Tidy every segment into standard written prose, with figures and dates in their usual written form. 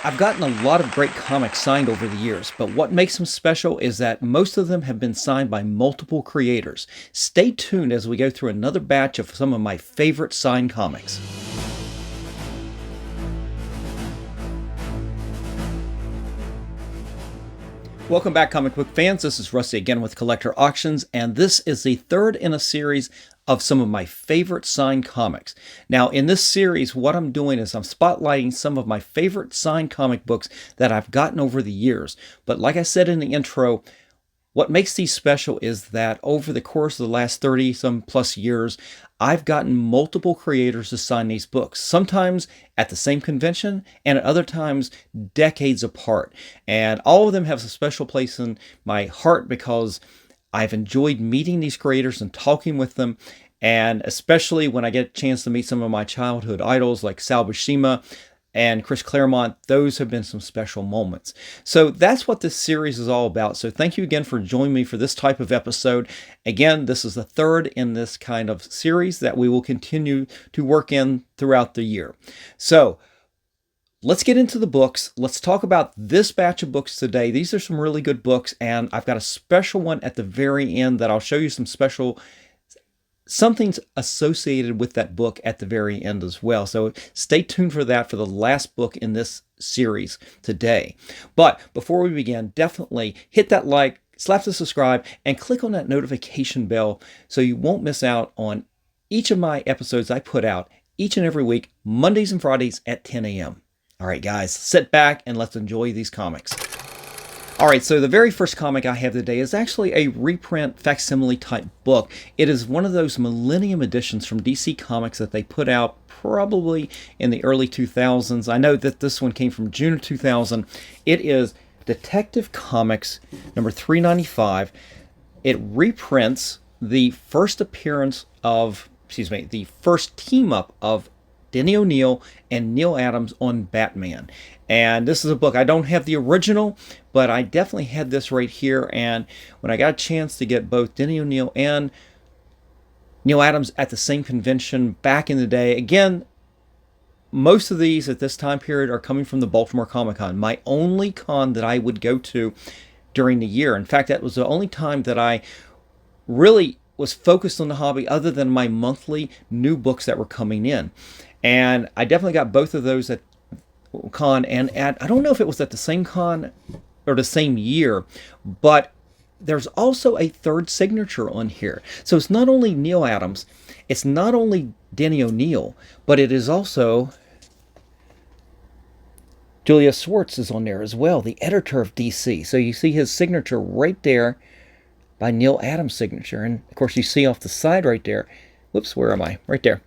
I've gotten a lot of great comics signed over the years, but what makes them special is that most of them have been signed by multiple creators. Stay tuned as we go through another batch of some of my favorite signed comics. Welcome back, comic book fans. This is Rusty again with Collector Auctions, and this is the third in a series of some of my favorite signed comics. Now, in this series, what I'm doing is I'm spotlighting some of my favorite signed comic books that I've gotten over the years. But like I said in the intro, what makes these special is that over the course of the last 30 some plus years, I've gotten multiple creators to sign these books, sometimes at the same convention and at other times decades apart. And all of them have a special place in my heart because I've enjoyed meeting these creators and talking with them. And especially when I get a chance to meet some of my childhood idols like Sal Buscema and Chris Claremont, those have been some special moments. So that's what this series is all about. So thank you again for joining me for this type of episode. Again, this is the third in this kind of series that we will continue to work in throughout the year. So let's get into the books. Let's talk about this batch of books today. These are some really good books, and I've got a special one at the very end that I'll show you some special something's associated with that book at the very end as well. So stay tuned for that for the last book in this series today. But before we begin, definitely hit that like, slap the subscribe, and click on that notification bell so you won't miss out on each of my episodes I put out each and every week, Mondays and Fridays at 10 a.m. All right, guys, sit back and let's enjoy these comics. All right, so the very first comic I have today is actually a reprint facsimile type book. It is one of those Millennium editions from DC Comics that they put out probably in the early 2000s. I know that this one came from June of 2000. It is Detective Comics number 395. It reprints the first appearance of, the first team up of Denny O'Neil and Neil Adams on Batman. And this is a book, I don't have the original, but I definitely had this right here. And when I got a chance to get both Denny O'Neil and Neil Adams at the same convention back in the day, again, most of these at this time period are coming from the Baltimore Comic Con, my only con that I would go to during the year. In fact, that was the only time that I really was focused on the hobby other than my monthly new books that were coming in. And I definitely got both of those at con, and I don't know if it was at the same con or the same year, but there's also a third signature on here. So it's not only Neil Adams, it's not only Denny O'Neil, but it is also Julius Schwartz is on there as well, the editor of DC. So you see his signature right there by Neil Adams' signature. And of course you see off the side right there, whoops, where am I? Right there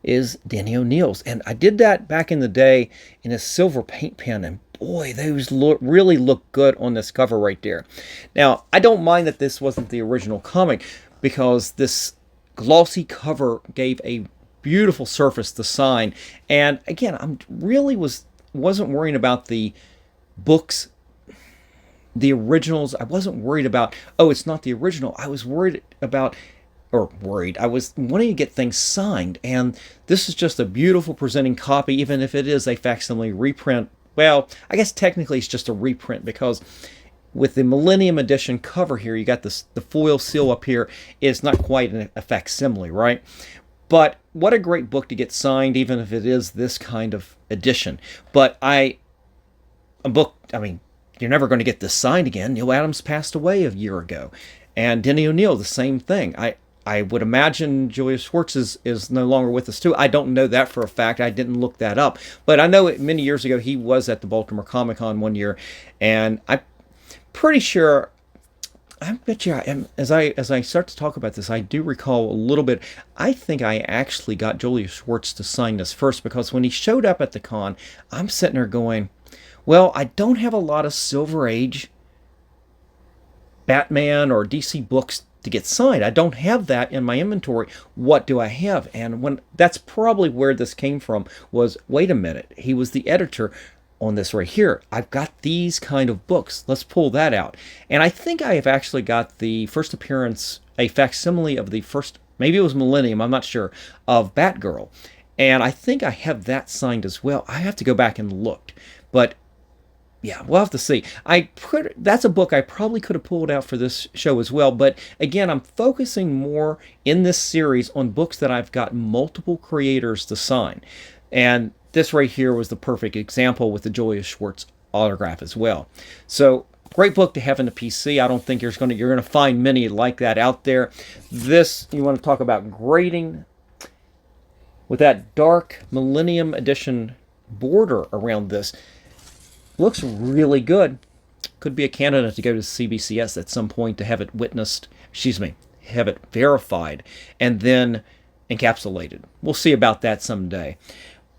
is Denny O'Neil's. And I did that back in the day in a silver paint pen, and boy, those really look good on this cover right there. Now, I don't mind that this wasn't the original comic because this glossy cover gave a beautiful surface to sign. And again, wasn't worrying about the books, the originals. I wasn't worried about, oh, it's not the original. I was worried about I was wanting to get things signed, and this is just a beautiful presenting copy, even if it is a facsimile reprint. Well, I guess technically it's just a reprint because with the Millennium Edition cover here, you got the foil seal up here. It's not quite a facsimile, right? But what a great book to get signed, even if it is this kind of edition. But you're never going to get this signed again. Neil Adams passed away a year ago, and Denny O'Neil, the same thing. I would imagine Julius Schwartz is no longer with us too. I don't know that for a fact. I didn't look that up. But I know many years ago he was at the Baltimore Comic Con one year. And I'm pretty sure, I bet you, as I start to talk about this, I do recall a little bit. I think I actually got Julius Schwartz to sign this first, because when he showed up at the con, I'm sitting there going, well, I don't have a lot of Silver Age Batman or DC books to get signed. I don't have that in my inventory. What do I have? And that's probably where this came from, was, wait a minute, he was the editor on this right here. I've got these kind of books. Let's pull that out. And I think I have actually got the first appearance, a facsimile of the first, maybe it was Millennium, I'm not sure, of Batgirl. And I think I have that signed as well. I have to go back and look. But Yeah, we'll have to see. That's a book I probably could have pulled out for this show as well, but again, I'm focusing more in this series on books that I've got multiple creators to sign. And this right here was the perfect example with the Julius Schwartz autograph as well. So, great book to have in the PC. I don't think you're going to find many like that out there. This, you want to talk about grading with that dark Millennium Edition border around this. Looks really good. Could be a candidate to go to CBCS at some point to have it witnessed, have it verified and then encapsulated. We'll see about that someday.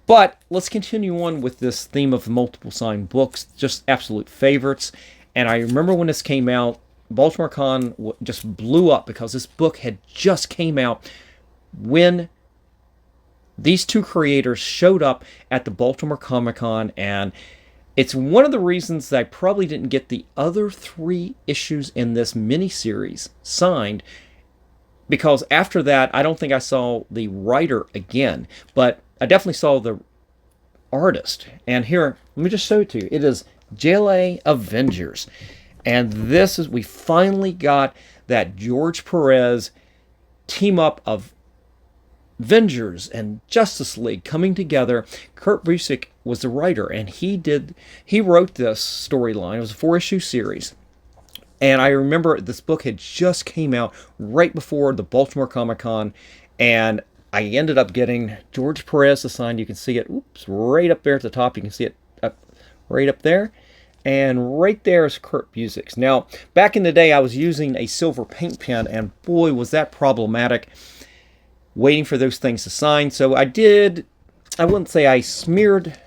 But let's continue on with this theme of multiple signed books, just absolute favorites. And I remember when this came out, Baltimore Con just blew up because this book had just came out when these two creators showed up at the Baltimore Comic Con, and it's one of the reasons that I probably didn't get the other 3 issues in this miniseries signed, because after that, I don't think I saw the writer again, but I definitely saw the artist. And here, let me just show it to you. It is JLA Avengers. And we finally got that George Perez team up of Avengers and Justice League coming together. Kurt Busiek was the writer, and he wrote this storyline. It was a 4-issue series. And I remember this book had just came out right before the Baltimore Comic Con, and I ended up getting George Perez assigned. You can see it, right up there at the top. You can see it right up there. And right there is Kurt Busiek's. Now, back in the day, I was using a silver paint pen, and boy, was that problematic, waiting for those things to sign. So I wouldn't say I smeared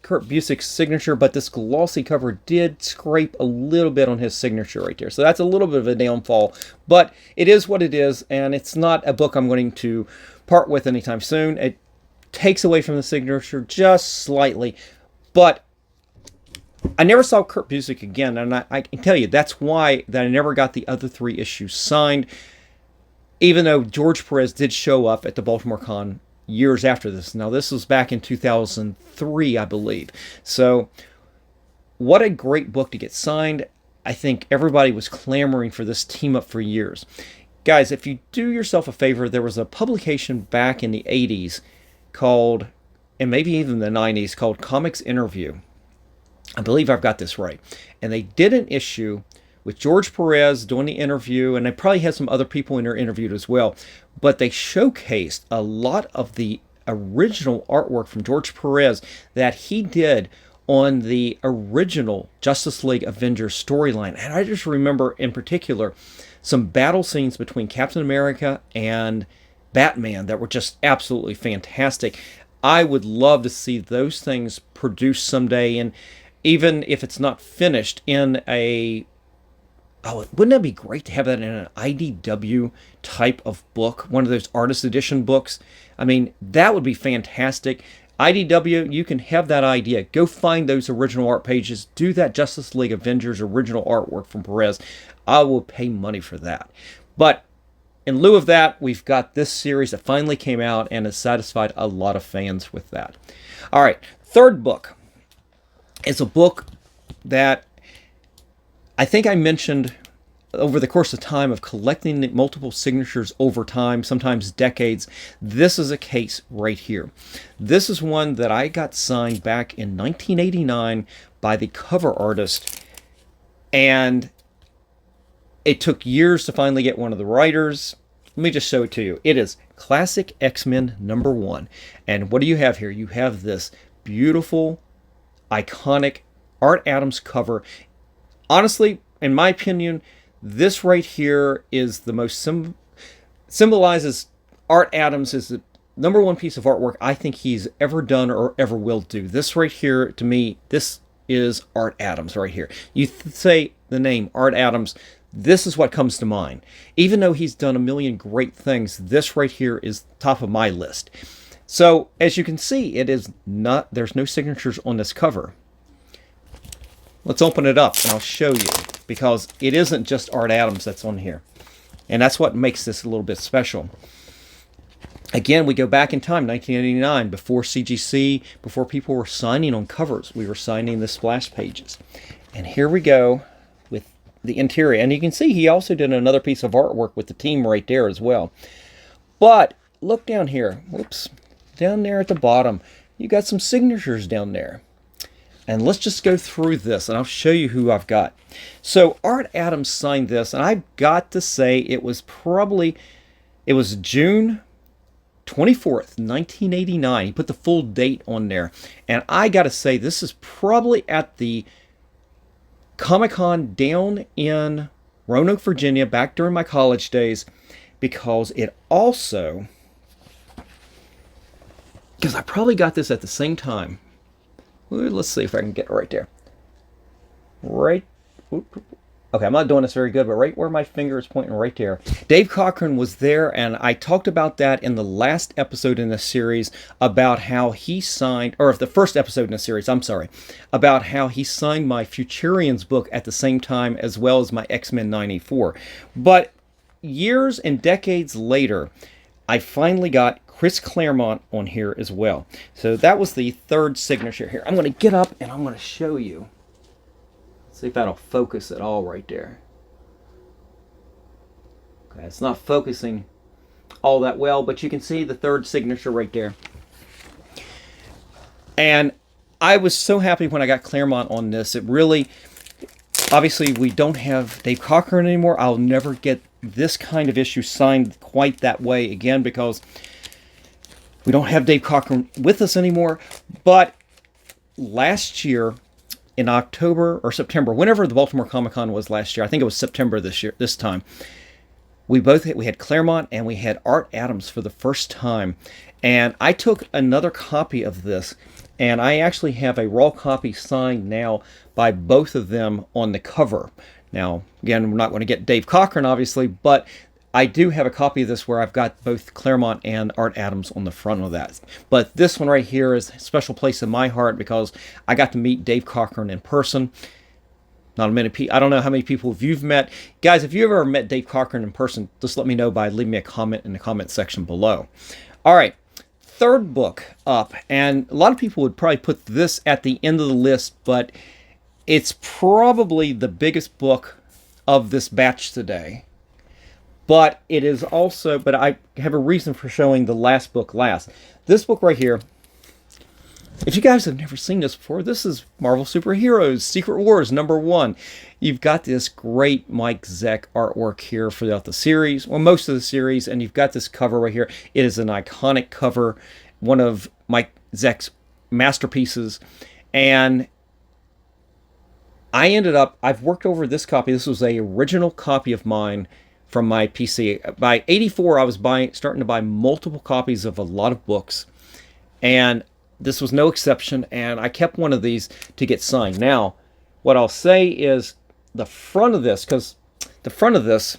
Kurt Busiek's signature, but this glossy cover did scrape a little bit on his signature right there. So that's a little bit of a downfall, but it is what it is, and it's not a book I'm going to part with anytime soon. It takes away from the signature just slightly, but I never saw Kurt Busiek again, and I can tell you that's why that I never got the other 3 issues signed, even though George Perez did show up at the Baltimore Con years after this. Now, this was back in 2003, I believe. So, what a great book to get signed. I think everybody was clamoring for this team up for years. Guys, if you do yourself a favor, there was a publication back in the 80s called, and maybe even the 90s, called Comics Interview. I believe I've got this right. And they did an issue with George Perez doing the interview, and they probably had some other people in there interviewed as well, but they showcased a lot of the original artwork from George Perez that he did on the original Justice League Avengers storyline. And I just remember in particular some battle scenes between Captain America and Batman that were just absolutely fantastic. I would love to see those things produced someday, and even if it's not finished in wouldn't that be great to have that in an IDW type of book, one of those artist edition books? I mean, that would be fantastic. IDW, you can have that idea. Go find those original art pages. Do that Justice League Avengers original artwork from Perez. I will pay money for that. But in lieu of that, we've got this series that finally came out and has satisfied a lot of fans with that. All right, third book is a book that I think I mentioned over the course of time of collecting multiple signatures over time, sometimes decades. This is a case right here. This is one that I got signed back in 1989 by the cover artist, and it took years to finally get one of the writers. Let me just show it to you. It is Classic X-Men #1. And what do you have here? You have this beautiful, iconic Art Adams cover. Honestly, in my opinion, this right here is the most symbolizes Art Adams as the #1 piece of artwork I think he's ever done or ever will do. This right here, to me, this is Art Adams right here. You say the name Art Adams, this is what comes to mind. Even though he's done a million great things, this right here is top of my list. So, as you can see, there's no signatures on this cover. Let's open it up and I'll show you, because it isn't just Art Adams that's on here. And that's what makes this a little bit special. Again, we go back in time, 1989, before CGC, before people were signing on covers. We were signing the splash pages. And here we go with the interior. And you can see he also did another piece of artwork with the team right there as well. But look down here. Whoops. Down there at the bottom, you got some signatures down there. And let's just go through this, and I'll show you who I've got. So Art Adams signed this, and I've got to say it was June 24th, 1989. He put the full date on there. And I got to say, this is probably at the Comic-Con down in Roanoke, Virginia, back during my college days, because it also, because I probably got this at the same time. Let's see if I can get it right there. Right. Okay, I'm not doing this very good, but right where my finger is pointing, right there. Dave Cochran was there, and I talked about that in the last episode in this series about how he signed, or the first episode in the series, I'm sorry, about how he signed my Futurians book at the same time as well as my XMen 94. But years and decades later, I finally got Chris Claremont on here as well. So that was the third signature here. I'm going to get up and I'm going to show you. See if that'll focus at all right there. Okay, it's not focusing all that well, but you can see the third signature right there. And I was so happy when I got Claremont on this. It really, obviously we don't have Dave Cochran anymore. I'll never get this kind of issue signed quite that way again because we don't have Dave Cochran with us anymore. But last year, in October or September, whenever the Baltimore Comic-Con was last year, I think it was September this time, we had Claremont and we had Art Adams for the first time. And I took another copy of this, and I actually have a raw copy signed now by both of them on the cover. Now, again, we're not going to get Dave Cochran, obviously, but I do have a copy of this where I've got both Claremont and Art Adams on the front of that. But this one right here is a special place in my heart because I got to meet Dave Cochran in person. Not many people. I don't know how many people you've met. Guys, if you've ever met Dave Cochran in person, just let me know by leaving me a comment in the comment section below. All right, third book up. And a lot of people would probably put this at the end of the list, but it's probably the biggest book of this batch today. But it is also, but I have a reason for showing the last book last. This book right here, if you guys have never seen this before, this is Marvel Superheroes Secret Wars #1. You've got this great Mike Zeck artwork here throughout the series, well, most of the series, and you've got this cover right here. It is an iconic cover, one of Mike Zeck's masterpieces. And I've worked over this copy. This was an original copy of mine from my PC. By 84, I was starting to buy multiple copies of a lot of books, and this was no exception, and I kept one of these to get signed. Now, what I'll say is the front of this, because the front of this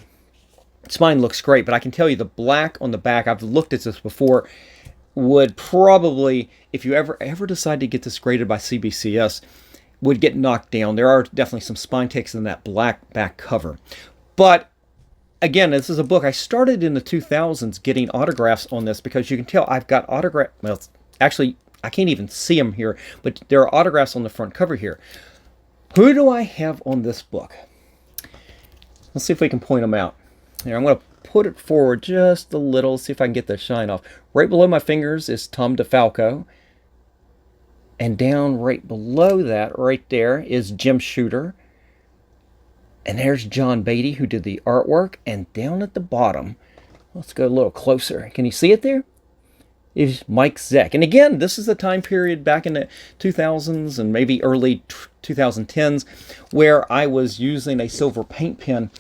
spine looks great, but I can tell you the black on the back, I've looked at this before, would probably, if you ever decide to get this graded by CBCS, would get knocked down. There are definitely some spine ticks in that black back cover. But again, this is a book I started in the 2000s getting autographs on this because you can tell I've got autograph. Well, actually, I can't even see them here, but there are autographs on the front cover here. Who do I have on this book? Let's see if we can point them out. Here, I'm going to put it forward just a little, see if I can get the shine off. Right below my fingers is Tom DeFalco. And down right below that, right there, is Jim Shooter. And there's John Beatty, who did the artwork. And down at the bottom, let's go a little closer. Can you see it there? Is Mike Zeck. And again, this is the time period back in the 2000s and maybe early 2010s where I was using a silver paint pen.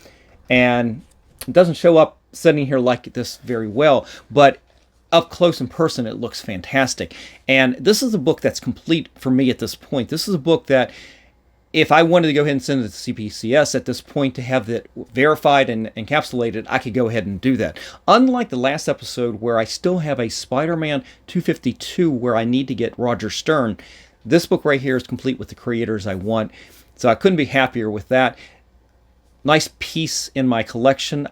And it doesn't show up sitting here like this very well, but up close in person, it looks fantastic. And this is a book that's complete for me at this point. This is a book that if I wanted to go ahead and send it to CPCS at this point to have it verified and encapsulated, I could go ahead and do that. Unlike the last episode where I still have a Spider-Man 252 where I need to get Roger Stern, this book right here is complete with the creators I want. So I couldn't be happier with that. Nice piece in my collection.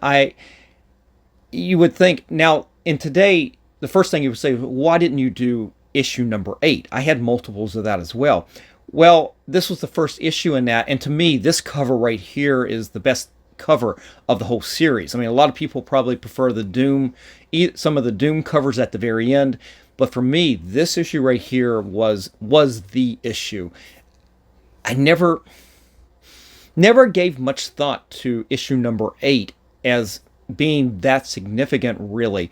You would think, now in today, the first thing you would say, why didn't you do issue number 8? I had multiples of that as well. Well, this was the first issue in that, and to me, this cover right here is the best cover of the whole series. I mean, a lot of people probably prefer the Doom, some of the Doom covers at the very end, but for me, this issue right here was the issue. I never gave much thought to issue number 8 as being that significant, really,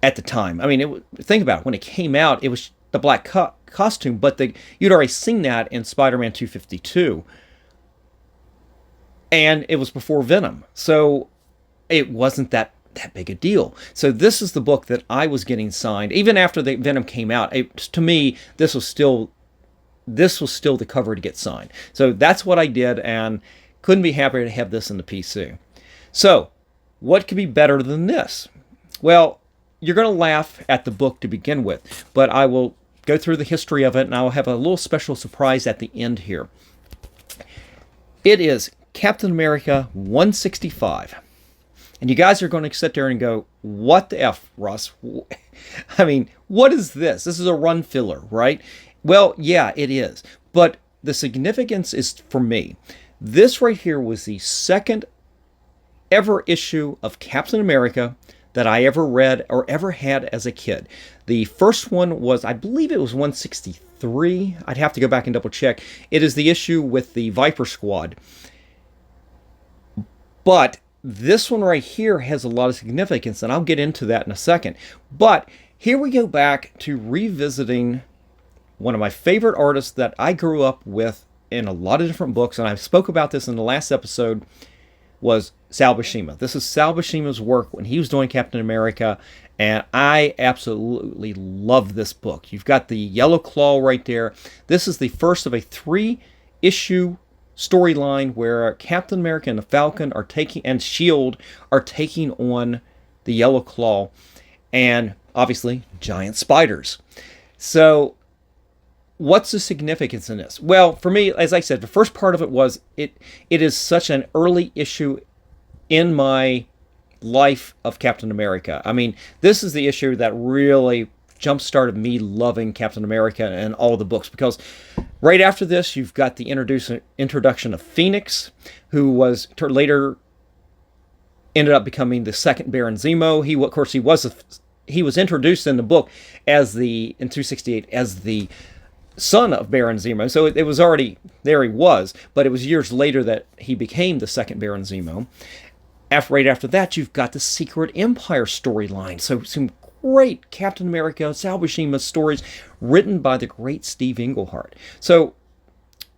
at the time. I mean, think about it. When it came out, it was the black costume, but you'd already seen that in Spider-Man 252. And it was before Venom. So it wasn't that big a deal. So this is the book that I was getting signed. Even after the Venom came out, to me, this was still the cover to get signed. So that's what I did, and couldn't be happier to have this in the PC. So what could be better than this? Well, you're going to laugh at the book to begin with, but I will go through the history of it, and I will have a little special surprise at the end here. It is Captain America 165. And you guys are going to sit there and go, what the F, Russ? I mean, what is this? This is a run filler, right? Well, yeah, it is. But the significance is, for me, this right here was the second ever issue of Captain America that I ever read or ever had as a kid. The first one was, I believe it was 163. I'd have to go back and double check. It is the issue with the Viper Squad. But this one right here has a lot of significance, and I'll get into that in a second. But here we go back to revisiting one of my favorite artists that I grew up with in a lot of different books, and I spoke about this in the last episode, was Sal Buscema. This is Sal Buscema's work when he was doing Captain America, and I absolutely love this book. You've got the Yellow Claw right there. This is the first of a 3-issue storyline where Captain America and the Falcon are taking, and S.H.I.E.L.D. are taking on the Yellow Claw, and obviously giant spiders. So what's the significance in this? Well, for me, as I said, the first part of it was it is such an early issue in my life of Captain America. I mean, this is the issue that really jump-started me loving Captain America and all the books, because right after this, you've got the introduction of Phoenix, who was later ended up becoming the second Baron Zemo. He was introduced in the book in 268 as the son of Baron Zemo. So it was already there, he was, but it was years later that he became the second Baron Zemo. Right after that, you've got the Secret Empire storyline. So some great Captain America, Sal Buscema stories written by the great Steve Englehart. So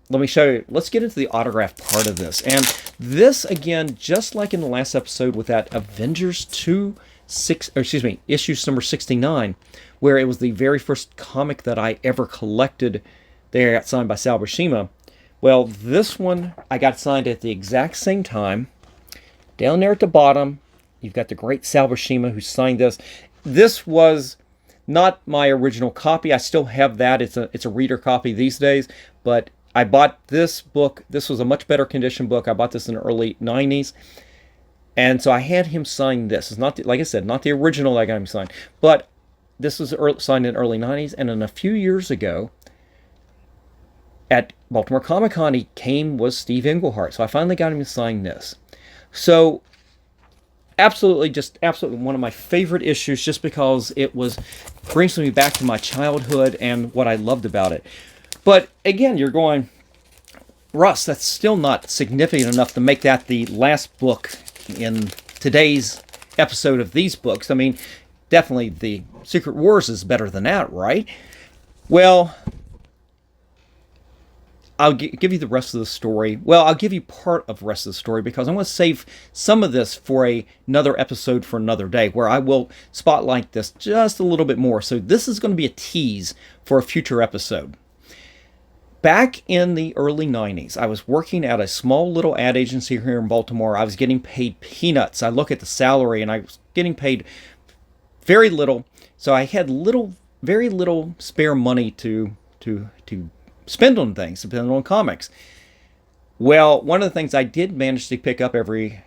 let me show you. Let's get into the autograph part of this. And this, again, just like in the last episode with that Avengers issue number 69, where it was the very first comic that I ever collected that got signed by Sal Buscema. Well, this one I got signed at the exact same time. Down there at the bottom, you've got the great Sal Buscema who signed this. This was not my original copy. I still have that. It's a reader copy these days, but I bought this book. This was a much better condition book. I bought this in the early 90s. And so I had him sign this. It's not, like I said, not the original I got him signed, but this was signed in the early 90s. And then a few years ago, at Baltimore Comic Con, was Steve Englehart. So I finally got him to sign this. So absolutely one of my favorite issues, just because brings me back to my childhood and what I loved about it. But again, you're going, Russ, that's still not significant enough to make that the last book in today's episode of these books. I mean, definitely the Secret Wars is better than that, right? Well, I'll give you the rest of the story. Well, I'll give you part of the rest of the story, because I'm going to save some of this for another episode for another day, where I will spotlight this just a little bit more. So this is going to be a tease for a future episode. Back in the early 90s, I was working at a small little ad agency here in Baltimore. I was getting paid peanuts. I look at the salary, and I was getting paid very little. So I had very little spare money to spend on things, spend on comics. Well, one of the things I did manage to pick up every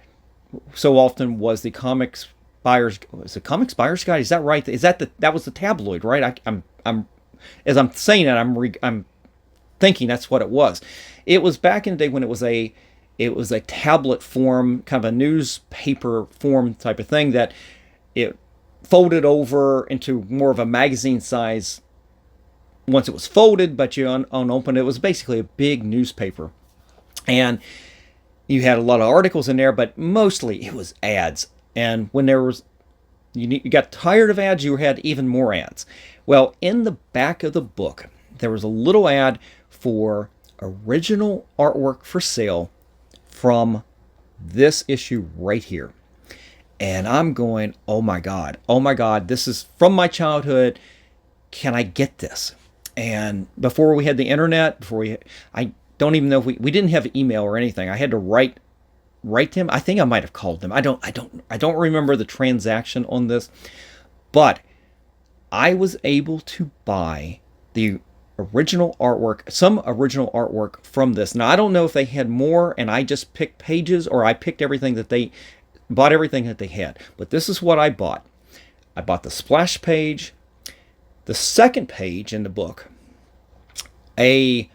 so often was the comics Buyer's, is it Comics Buyer's Guide? Is that right? Is that that was the tabloid, right? I'm as I'm saying that, I'm thinking that's what it was. It was back in the day when it was a tablet form, kind of a newspaper form type of thing that it folded over into more of a magazine size once it was folded, but you unopened it. It was basically a big newspaper. And you had a lot of articles in there, but mostly it was ads. And when there was, you got tired of ads, you had even more ads. Well, in the back of the book, there was a little ad for original artwork for sale from this issue right here. And I'm going, oh my God, this is from my childhood. Can I get this? And before we had the internet, I don't even know if we didn't have email or anything. I had to write them. I think I might have called them. I don't remember the transaction on this, but I was able to buy the original artwork, some original artwork from this. Now I don't know if they had more and I just picked pages, or I picked everything that they bought, everything that they had. But this is what I bought. I bought the splash page, the second page in the book, a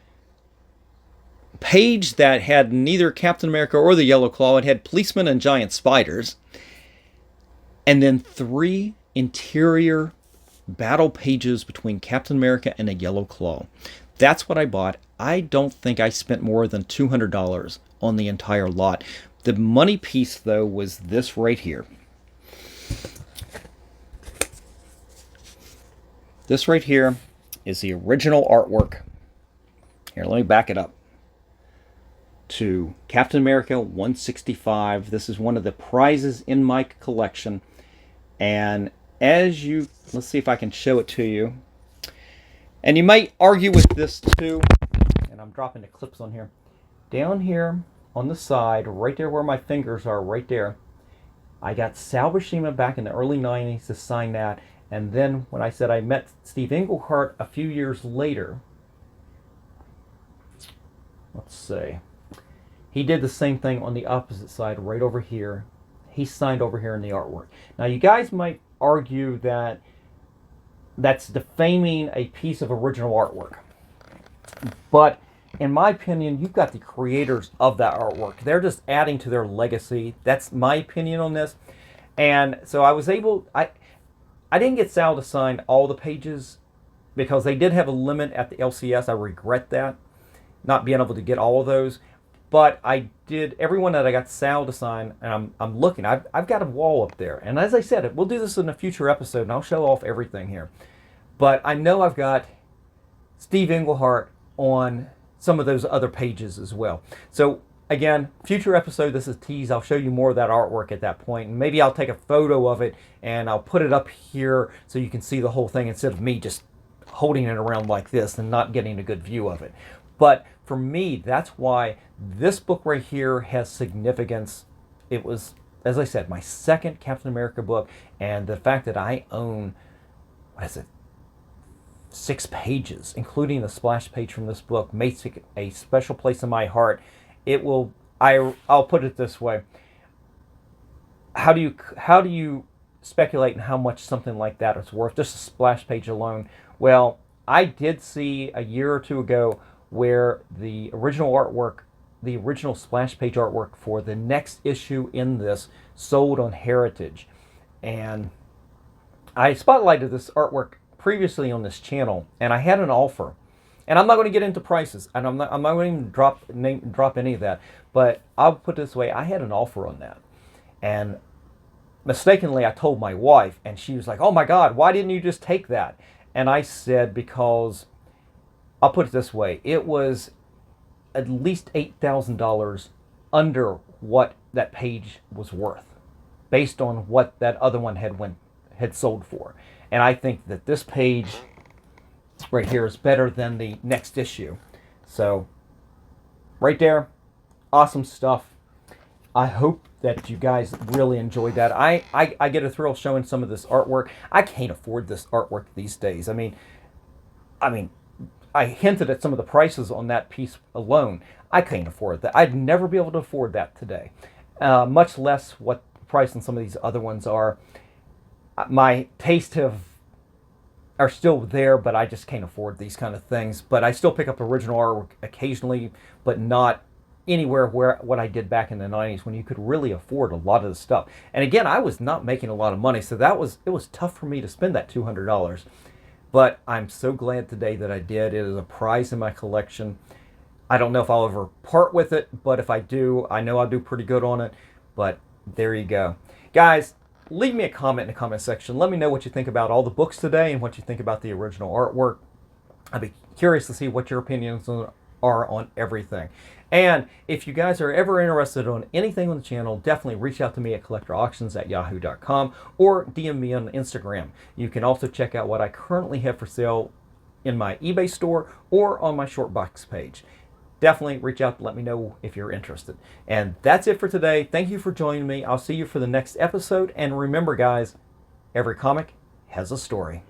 page that had neither Captain America or the Yellow Claw. It had policemen and giant spiders, and then 3 interior battle pages between Captain America and a Yellow Claw. That's what I bought. I don't think I spent more than $200 on the entire lot. The money piece, though, was this right here. This right here is the original artwork. Here, let me back it up to Captain America 165. This is one of the prizes in my collection. And as you, let's see if I can show it to you. And you might argue with this too. And I'm dropping the clips on here. Down here on the side, right there where my fingers are, right there, I got Sal Buscema back in the early 90s to sign that. And then when I said I met Steve Englehart a few years later, let's see, he did the same thing on the opposite side, right over here. He signed over here in the artwork. Now you guys might argue that that's defaming a piece of original artwork. But in my opinion, you've got the creators of that artwork. They're just adding to their legacy. That's my opinion on this. And so I was able, I didn't get Sal to sign all the pages because they did have a limit at the LCS. I regret that, not being able to get all of those. But I did everyone that I got Sal to sign, and I'm looking. I've got a wall up there. And as I said, we'll do this in a future episode, and I'll show off everything here. But I know I've got Steve Englehart on some of those other pages as well. So again, future episode, this is tease. I'll show you more of that artwork at that point. And maybe I'll take a photo of it, and I'll put it up here so you can see the whole thing instead of me just holding it around like this and not getting a good view of it. But for me, that's why this book right here has significance. It was, as I said, my second Captain America book, and the fact that I own, 6 pages, including the splash page from this book, makes it a special place in my heart. It will, I'll put it this way. How do you speculate on how much something like that is worth, just a splash page alone? Well, I did see a year or two ago where the original artwork, the original splash page artwork for the next issue in this sold on Heritage. And I spotlighted this artwork previously on this channel, and I had an offer. And I'm not going to get into prices, and I'm not going to drop any of that. But I'll put it this way, I had an offer on that. And mistakenly, I told my wife, and she was like, oh my God, why didn't you just take that? And I said, because, I'll put it this way, it was at least $8,000 under what that page was worth, based on what that other one had sold for. And I think that this page right here is better than the next issue. So, right there, awesome stuff. I hope that you guys really enjoyed that. I get a thrill showing some of this artwork. I can't afford this artwork these days. I mean, I hinted at some of the prices on that piece alone. I can't afford that. I'd never be able to afford that today, much less what the price on some of these other ones are. My taste are still there, but I just can't afford these kind of things. But I still pick up original artwork occasionally, but not anywhere where what I did back in the 90s when you could really afford a lot of the stuff. And again, I was not making a lot of money, so it was tough for me to spend that $200. But I'm so glad today that I did. It is a prize in my collection. I don't know if I'll ever part with it, but if I do, I know I'll do pretty good on it. But there you go. Guys, leave me a comment in the comment section. Let me know what you think about all the books today and what you think about the original artwork. I'd be curious to see what your opinions are on everything. And if you guys are ever interested on anything on the channel, definitely reach out to me at collectorauctions@yahoo.com or DM me on Instagram. You can also check out what I currently have for sale in my eBay store or on my Shortbox page. Definitely reach out and let me know if you're interested. And that's it for today. Thank you for joining me. I'll see you for the next episode. And remember, guys, every comic has a story.